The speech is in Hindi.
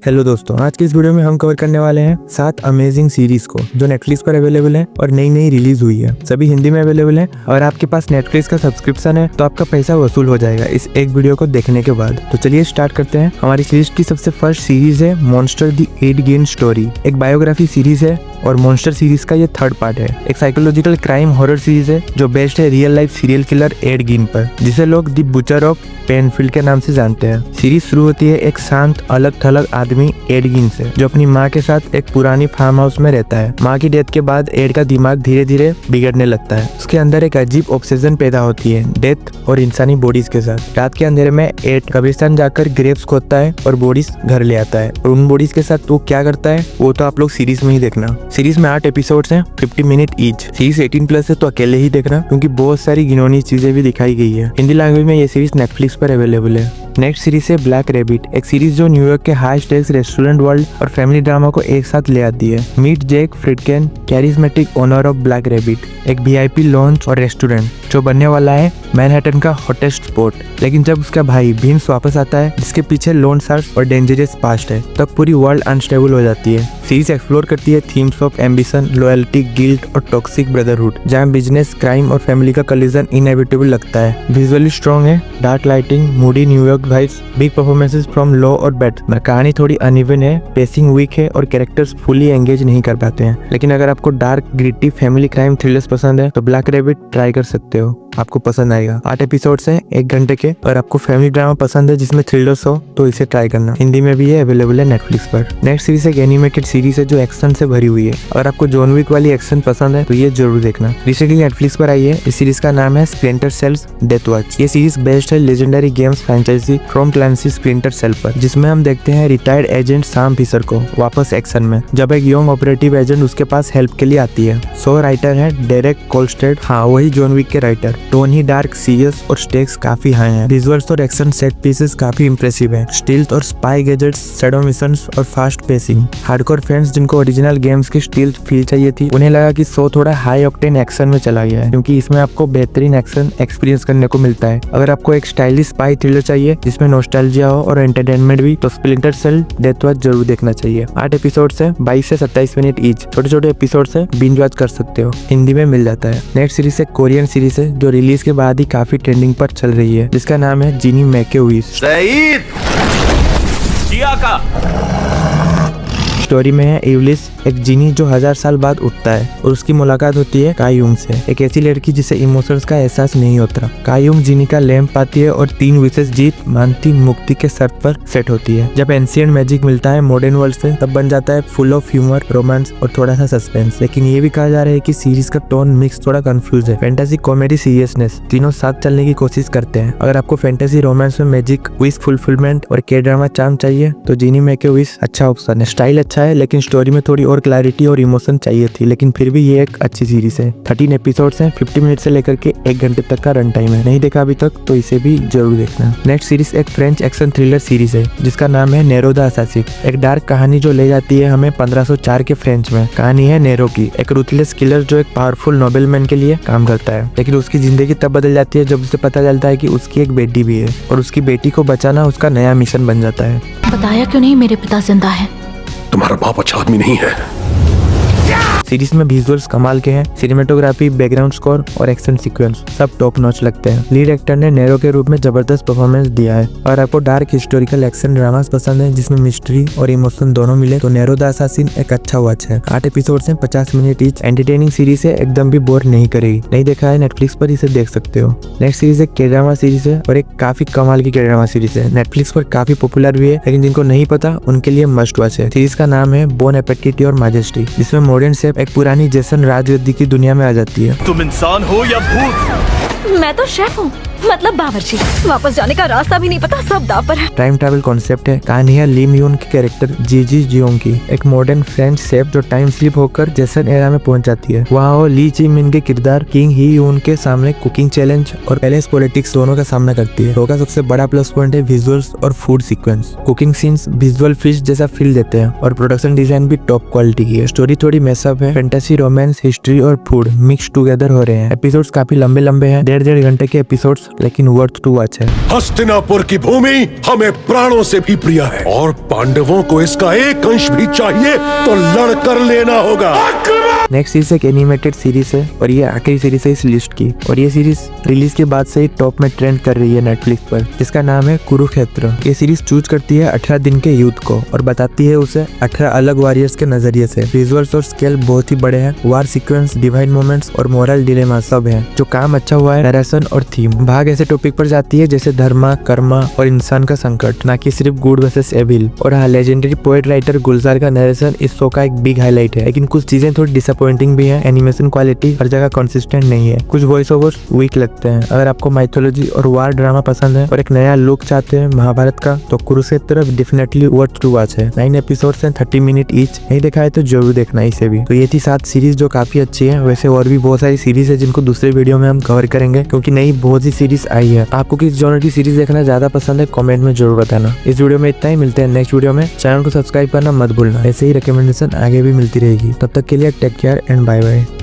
हेलो दोस्तों, आज की इस वीडियो में हम कवर करने वाले हैं 7 अमेजिंग सीरीज को जो नेटफ्लिक्स पर अवेलेबल है और नई नई रिलीज हुई है। सभी हिंदी में अवेलेबल है और आपके पास नेटफ्लिक्स का सब्सक्रिप्शन है तो आपका पैसा वसूल हो जाएगा इस एक वीडियो को देखने के बाद। तो चलिए स्टार्ट करते हैं। हमारी सीरीज की सबसे फर्स्ट सीरीज है monster the Ed Gein story. एक बायोग्राफी सीरीज है और मॉन्स्टर सीरीज का ये थर्ड पार्ट है। एक साइकोलॉजिकल क्राइम हॉरर सीरीज है जो बेस्ड है real life serial killer Ed Gein पर, जिसे लोग द बुचर ऑफ पेनफील्ड के नाम से जानते हैं। सीरीज शुरू होती है एक शांत अलग थलग आदमी एड गेन से, जो अपनी माँ के साथ एक पुरानी फार्म हाउस में रहता है। माँ की डेथ के बाद एड का दिमाग धीरे धीरे बिगड़ने लगता है। उसके अंदर एक अजीब ऑब्सेशन पैदा होती है डेथ और इंसानी बॉडीज के साथ। रात के अंधेरे में एड कब्रिस्तान जाकर ग्रेव्स खोदता है और बॉडीज घर ले आता है, और उन बॉडीज के साथ वो क्या करता है वो तो आप लोग सीरीज में ही देखना। सीरीज में 8 एपिसोड्स हैं, 50 मिनट ईच। सीरीज 18+ है तो अकेले ही देखना, क्योंकि बहुत सारी घिनौनी चीजें भी दिखाई गई है। हिंदी लैंग्वेज में ये सीरीज नेटफ्लिक्स पर अवेलेबल है। नेक्स्ट सीरीज है ब्लैक रैबिट, एक सीरीज जो न्यूयॉर्क York high stakes restaurant world और फैमिली ड्रामा को एक साथ ले आती है। Meet Jake Friedken, charismatic owner of Black Rabbit, एक VIP लॉन्च और रेस्टोरेंट जो बनने वाला है मैनहट्टन का हॉटेस्ट स्पॉट। लेकिन जब उसका भाई विंस वापस आता है, जिसके पीछे लोन सार्स और डेंजरस पास्ट है, तब पूरी वर्ल्ड अनस्टेबल हो जाती है। सीरीज एक्सप्लोर करती है themes of ambition, loyalty, guilt और टॉक्सिक ब्रदरहुड, जहाँ बिजनेस, क्राइम और फैमिली का कॉलिजन इनएविटेबल लगता है। विजुअली स्ट्रॉन्ग है, dark lighting, Moody New York vibes, big performances from low और बेट। कहानी थोड़ी अनइवन है, पेसिंग वीक है और कैरेक्टर्स फुली एंगेज नहीं कर पाते हैं। लेकिन अगर आपको dark, gritty, family crime thrillers पसंद है तो ब्लैक रैबिट ट्राई कर सकते हो, आपको पसंद आएगा। 8 एपिसोड्स हैं 1 घंटे के, और आपको फैमिली ड्रामा पसंद है जिसमें थ्रिलर्स हो तो इसे ट्राई करना। हिंदी में भी ये अवेलेबल है नेटफ्लिक्स पर। नेक्स्ट सीरीज एक एनिमेटेड सीरीज है जो एक्शन से भरी हुई है। अगर आपको जॉन विक वाली एक्शन पसंद है तो ये जरूर देखना। रिसेंटली नेटफ्लिक्स पर आई है। इस सीरीज का नाम है स्प्लिंटर सेल्स डेथ वॉच। ये सीरीज बेस्ड है legendary games franchise Tom Clancy Splinter Cell पर, जिसमें हम देखते हैं रिटायर्ड एजेंट सैम फिशर को वापस एक्शन में, जब एक यंग ऑपरेटिव एजेंट उसके पास हेल्प के लिए आती है। सो राइटर है डेरेक कोलस्टेड, हाँ वही जॉन विक के राइटर। टोन ही डार्क, सीरियस और स्टेक्स काफी हाई हैं। विजुअल्स और एक्शन सेट पीसेस काफी इंप्रेसिव है। स्टील्थ और स्पाई गैजेट्स, शैडो मिशंस और फास्ट पेसिंग। हार्डकोर फैंस जिनको ओरिजिनल गेम्स की स्टील्थ फील चाहिए थी, उन्हें लगा कि शो थोड़ा हाई ऑक्टेन एक्शन में चला गया है, क्योंकि इसमें आपको बेहतरीन एक्शन एक्सपीरियंस करने को मिलता है। अगर आपको एक स्टाइलिश स्पाई थ्रिलर चाहिए जिसमें नॉस्टैल्जिया हो और एंटरटेनमेंट भी, तो स्प्लिंटर सेल डेथ वॉच जरूर देखना चाहिए। 8 एपिसोड्स है, 22 से 27 मिनट ईच। छोटे छोटे एपिसोड्स है, बिंज वॉच कर सकते हो, हिंदी में मिल जाता है। नेक्स्ट सीरीज एक कोरियन सीरीज है जो रिलीज के बाद ही काफी ट्रेंडिंग पर चल रही है, जिसका नाम है जिनी मैके हुईस। स्टोरी में है इवलिस, एक जीनी जो 1000 साल बाद उठता है और उसकी मुलाकात होती है कायुंग से, एक ऐसी लड़की जिसे इमोशंस का एहसास नहीं होता। कायुंग जीनी का लैंप पाती है और 3 विशेष जीत मानती मुक्ति के शर्त पर सेट होती है। जब एंशिएंट मैजिक मिलता है मॉडर्न वर्ल्ड से, तब बन जाता है फुल ऑफ ह्यूमर, रोमांस और थोड़ा सा सस्पेंस। लेकिन ये भी कहा जा रहा है कि सीरीज का टोन मिक्स थोड़ा कंफ्यूज है। फैंटेसी, कॉमेडी, सीरियसनेस तीनों साथ चलने की कोशिश करते हैं। अगर आपको फैंटेसी, रोमांस में मैजिक, विश फुलफिलमेंट और के ड्रामा चार्म चाहिए तो जीनी मैके विश अच्छा ऑप्शन है। स्टाइल अच्छा है, लेकिन स्टोरी में थोड़ी और क्लैरिटी और इमोशन चाहिए थी, लेकिन फिर भी ये एक अच्छी सीरीज है। 13 एपिसोड्स हैं, 50 मिनट से लेकर के 1 घंटे तक का रन टाइम है। नहीं देखा अभी तक तो इसे भी जरूर देखना। नेक्स्ट सीरीज एक फ्रेंच एक्शन थ्रिलर सीरीज है जिसका नाम है नेरो द असासिन, एक डार्क कहानी जो ले जाती है हमें 1504 के फ्रेंच में। कहानी है नेरो की, एक रूथलेस किलर जो एक पावरफुल नोबेलमैन के लिए काम करता है, लेकिन उसकी जिंदगी तब बदल जाती है जब उसे पता चलता है कि उसकी एक बेटी भी है, और उसकी बेटी को बचाना उसका नया मिशन बन जाता है। बताया क्यों नहीं मेरे पिता जिंदा है? तुम्हारा बाप अच्छा आदमी नहीं है। सीरीज में विजुअल्स कमाल के हैं, सिनेमेटोग्राफी, बैकग्राउंड स्कोर और एक्शन सीक्वेंस सब टॉप नॉच लगते हैं। लीड एक्टर ने नेरो के रूप में जबरदस्त परफॉर्मेंस दिया है। और आपको डार्क हिस्टोरिकल एक्शन ड्रामास पसंद है जिसमें मिस्ट्री और इमोशन दोनों मिले तो नेरो द असासिन एक अच्छा वॉच है। 8 एपिसोड्स हैं, 50 मिनट ईच। एंटरटेनिंग सीरीज है, एकदम भी बोर नहीं करेगी। नहीं देखा है नेटफ्लिक्स पर, इसे देख सकते हो। नेक्स्ट सीरीज एक के ड्रामा सीरीज है और एक काफी कमाल की के ड्रामा सीरीज है। नेटफ्लिक्स पर काफी पॉपुलर भी है, लेकिन जिनको नहीं पता उनके लिए मस्ट वॉच है। सीरीज का नाम है बोन एपेटिटी और मैजेस्टी, जिसमें मॉडर्न शेफ एक पुरानी जैसन राजगद्दी की दुनिया में आ जाती है। तुम इंसान हो या भूत? मैं तो शेफ हूँ, मतलब बावर्ची। वापस जाने का रास्ता भी नहीं पता, सब दाव पर है। टाइम ट्रैवल कॉन्सेप्ट है। कहानी है ली मियोन के कैरेक्टर जीजी जियोंग की, एक मॉडर्न फ्रेंच शेफ जो टाइम स्लिप होकर जैसन एरा में पहुंच जाती है। वहाँ वो ली जी मिन के किरदार किंग ही यून के सामने कुकिंग चैलेंज और पैलेस पॉलिटिक्स दोनों का सामना करती है। शो का सबसे बड़ा प्लस पॉइंट है विजुअल्स और food sequence. Cooking scenes visual feast जैसा फील देते हैं और प्रोडक्शन डिजाइन भी टॉप क्वालिटी की है। स्टोरी थोड़ी मेसअप है, फैंटेसी, रोमांस, हिस्ट्री और फूड मिक्स टुगेदर हो रहे हैं। एपिसोड्स काफी लंबे लंबे हैं, 1.5 घंटे के एपिसोड्स लेकिन वर्थ टू वॉच है। हस्तिनापुर की भूमि हमें प्राणों से भी प्रिय है और पांडवों को इसका एक अंश भी चाहिए तो लड़कर लेना होगा। नेक्स्ट सीरीज एक एनिमेटेड सीरीज है और ये आखिरी सीरीज है इस लिस्ट की, और ये सीरीज रिलीज के बाद से ही टॉप में ट्रेंड कर रही है नेटफ्लिक्स पर, जिसका नाम है कुरुक्षेत्र। ये सीरीज चूज करती है 18 दिन के यूथ को और बताती है उसे 18 अलग वॉरियर्स के नजरिए से। विजुअल्स और स्केल बहुत ही बड़े हैं, वार सीक्वेंस, डिवाइन मोमेंट्स और मोरल डिलेमा सब है। जो काम अच्छा हुआ है नरेशन और थीम। भाग ऐसे टॉपिक पर जाती है जैसे धर्म, कर्म और इंसान का संकट, ना कि सिर्फ गुड वर्सेस एविल। और हाँ, लेजेंडरी पोएट राइटर गुलजार का नरेशन इस शो का एक बिग हाईलाइट है, लेकिन कुछ चीजें थोड़ी डिसअपॉइंटिंग भी है। एनिमेशन क्वालिटी हर जगह कंसिस्टेंट नहीं है, कुछ वॉइस ओवर वीक लगते हैं। अगर आपको माइथोलॉजी और वार ड्रामा पसंद है और एक नया लुक चाहते हैं महाभारत का, तो Kurukshetra definitely worth to watch है। 9 एपिसोड्स हैं, 30 मिनट ईच। नहीं देखा है तो जरूर देखना इसे भी। तो ये थी 7 सीरीज जो काफी अच्छी है। वैसे और भी बहुत सारी सीरीज है जिनको दूसरे वीडियो में हम कवर करेंगे, क्योंकि नई बहुत सी सीरीज आई है। आपको किस जॉनर की सीरीज देखना ज्यादा पसंद है कमेंट में जरूर बताना। इस वीडियो में इतना ही, मिलते हैं नेक्स्ट वीडियो में। चैनल को सब्सक्राइब करना मत भूलना, ऐसे ही रिकमेंडेशन आगे भी मिलती रहेगी। तब तक के लिए take care and bye bye.